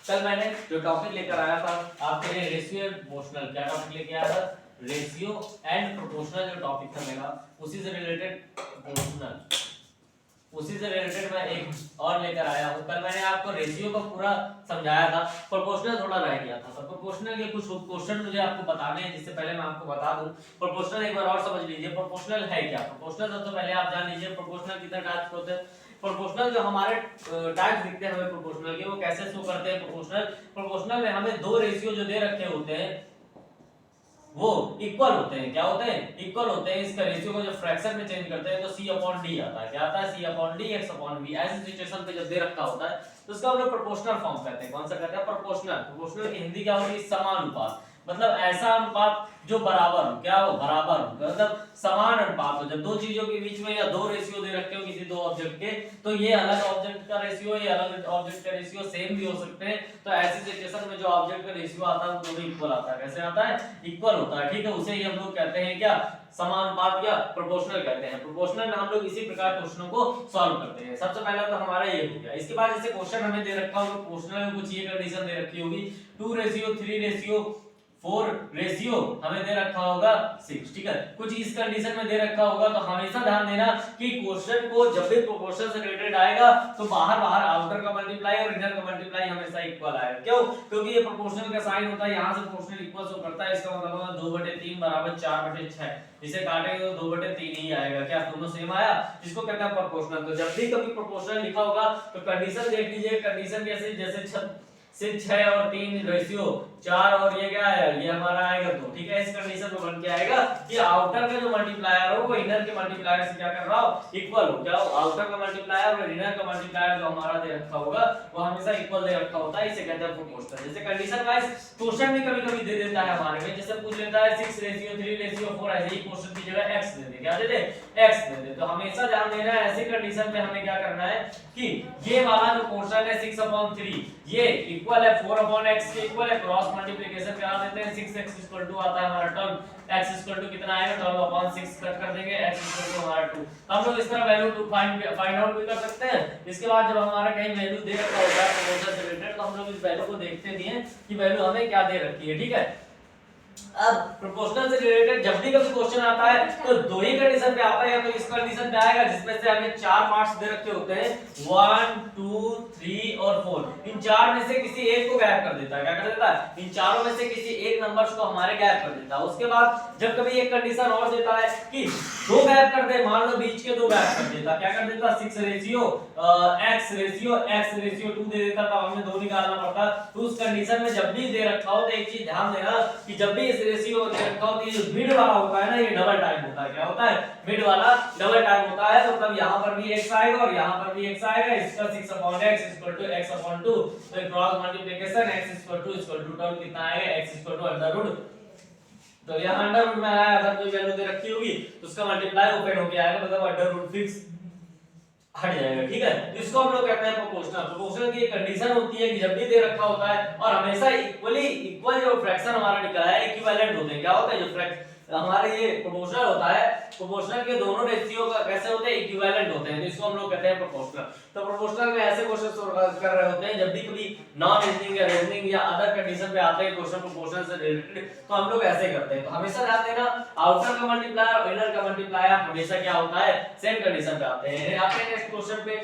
कल मैंने जो टॉपिक लेकर आया था आपके लिए रेशियो एंड प्रोपोर्शनल, क्या टॉपिक लेके आया था? रेशियो एंड प्रोपोर्शनल जो टॉपिक था मेरा, उसी से रिलेटेड प्रोपोर्शनल, उसी से रिलेटेड मैं एक और लेकर आया हूँ। कल मैंने आपको रेशियो का पूरा समझाया था, प्रोपोर्शनल थोड़ा रह गया था। तो प्रोपोर्शनल के कुछ क्वेश्चन मुझे आपको बताने हैं, जिससे पहले मैं आपको बता दूं प्रोपोर्शनल एक बार और समझ लीजिए। प्रोपोर्शनल है क्या? प्रोपोर्शनल सबसे पहले आप जान लीजिए प्रोपोर्शनल कितने टाइप्स के होते हैं। प्रोपोर्शनल जो हमारे टाइप्स दिखते हैं हमें प्रोपोर्शनल के, वो कैसे शो करते हैं? प्रोपोर्शनल में हमें दो रेशियो जो दे रखे होते हैं वो इक्वल होते हैं। क्या होते हैं? इक्वल होते हैं। इसका रेशियो को जब फ्रैक्शन में चेंज करते हैं तो C/D आता है। क्या आता है? C/D X/V। ऐसी सिचुएशन पे जब दे रखा होता है तो उसका हम लोग प्रोपोर्शनल फॉर्म कहते हैं। कौन सा कहते हैं? प्रोपोर्शनल। प्रोपोर्शनल की हिंदी क्या होगी? समानुपात। मतलब ऐसा अनुपात जो बराबर हो। क्या हो? बराबर हो, मतलब समान अनुपात हो। जब दो चीजों के बीच में या दो रेशियो दे रखे हो किसी दो ऑब्जेक्ट के, तो ये अलग ऑब्जेक्ट का रेशियो, ये अलग ऑब्जेक्ट का रेशियो सेम भी हो सकते हैं। तो ऐसी सिचुएशन में जो ऑब्जेक्ट का रेशियो आता है वो दोनों इक्वल आता है। कैसे आता है? इक्वल होता है। ठीक है, उसे ही हम लोग कहते हैं क्या? समानुपात या प्रोपोर्शनल कहते हैं। प्रोपोर्शनल में हम लोग इसी प्रकार क्वेश्चनों को सॉल्व करते हैं। सबसे पहला तो हमारा ये हो गया। इसके बाद जैसे क्वेश्चन हमें दे रखा होगा, प्रोपोर्शनल में कुछ ये कंडीशन दे रखी होगी 2:3:4 रेशियो हमें दे रखा होगा 6। ठीक है, कुछ इस कंडीशन में दे रखा होगा। तो हमेशा ध्यान देना कि क्वेश्चन को जब भी प्रोपोर्शन से रिलेटेड आएगा तो बाहर बाहर आउटर का मल्टीप्लाई और इनर का मल्टीप्लाई हमेशा इक्वल आएगा। क्यों? क्योंकि ये प्रोपोर्शनल का साइन होता है, यहां से प्रोपोर्शनल इक्वल शो करता है। इसका मतलब होगा 2/3 बराबर 4/6। इसे काटेंगे तो 2/3 ही आएगा। क्या दोनों सेम आया? इसको कहते हैं प्रोपोर्शनल। तो जब भी कभी प्रोपोर्शनल लिखा होगा तो कंडीशन देख लीजिए। कंडीशन कैसे? जैसे 6 और 3 रेशियो 4 और ये क्या है? ये हमारा आएगा 2। ठीक है, इस कंडीशन में बन के आएगा कि आउटर का जो मल्टीप्लायर हो वो इनर के मल्टीप्लायर से क्या कर रहा हो? इक्वल हो। क्या हो? आउटर का मल्टीप्लायर और इनर का मल्टीप्लायर जो हमारा दे रखा होगा वो हमेशा इक्वल दे रखा होता है। इसे कहते हैं प्रोपोर्शनल। जैसे कंडीशन वाइज क्वेश्चन भी कभी-कभी दे देता है हमारे में, जैसे पूछ लेता है 6:3:4 ऐसे ही क्वेश्चन की जगह x दे दे। क्या दे दे? x दे दे। तो हमेशा ध्यान देना है ऐसी कंडीशन में हमें क्या करना है कि ये वाला जो पोर्शन है 6/3 ये इक्वल है 4/x के इक्वल है। क्रॉस मल्टीप्लिकेशन करा देते हैं। 6x आता है हमारा टर्म, x कितना आएगा? 12/6 कट कर देंगे, x हमारा 2। हम लोग इस तरह वैल्यू 2 फाइंड आउट भी कर सकते हैं। इसके बाद जब हमारा कहीं वैल्यू दे रखा होता है प्रोपोर्शनल से रिलेटेड तो हम लोग इस वैल्यू को देखते नहीं है कि वैल्यू हमें क्या दे रखी है। ठीक है, अब प्रोपोर्शनल से रिलेटेड जब भी कभी क्वेश्चन आता है तो दो ही कंडीशन पे आता है। या तो इस कंडीशन पे आएगा जिसमें से हमें 4 पार्ट्स दे रखे होते हैं 1 2 3 और 4। इन चार में से किसी एक को गायब कर देता है। क्या कर देता है? इन चारों में से किसी एक नंबर्स को हमारे गायब कर देता है। उसके बाद जब कभी एक कंडीशन और देता है कि दो गायब कर दे, मान लो बीच के दो गायब कर देता, क्या कर देता? 6:x/2 दे देता, तब हमें दो निकालना पड़ता। तो उस कंडीशन में जब भी दे रखा हो तो एक चीज ध्यान देना कि जब भी इस रेशियो दे रखा हो तो ये जो मिड वाला होता है ना, ये डबल टाइम होता है। क्या होता है? मिड वाला डबल टाइम होता है। तो मतलब यहां पर भी x आएगा और यहां पर भी x आएगा। इसका 6/x x/2 तो क्रॉस मल्टीप्लिकेशन x टर्म कितना आएगा? x तो यहां अंडर रूट में आया। अगर कोई वैल्यू दे रखी होगी तो उसका मल्टीप्लाई ओपन होके आएगा, मतलब अंडर रूट फिक्स हट जाएगा। ठीक है, इसको हम लोग कहते हैं प्रोपोर्शनल। प्रोपोर्शनल की एक कंडीशन होती है कि जब भी दे रखा होता है और हमेशा इक्वल जो फ्रैक्शन हमारा निकला है इक्विवेलेंट होते हैं। क्या होता है? जो फ्रैक्शन हमारे ये प्रोपोर्शनल होता है, प्रोपोर्शनल के दोनों रेशियो का कैसे होते हैं? इक्विवेलेंट होते हैं। तो इसको हम लोग कहते हैं प्रोपोर्शनल। तो प्रोपोर्शनल में ऐसे क्वेश्चन कर रहे होते हैं जब भी कभी नॉन रीजनिंग या रीजनिंग या अदर कंडीशन पे आते हैं क्वेश्चन प्रोपोर्शनल से रिलेटेड, तो हम लोग ऐसे करते हैं। तो हमेशा ध्यान देना आउटर का मल्टीप्लायर और इनर का मल्टीप्लायर हमेशा क्या होता है? सेम कंडीशन पे आते हैं। आते हैं नेक्स्ट क्वेश्चन पे।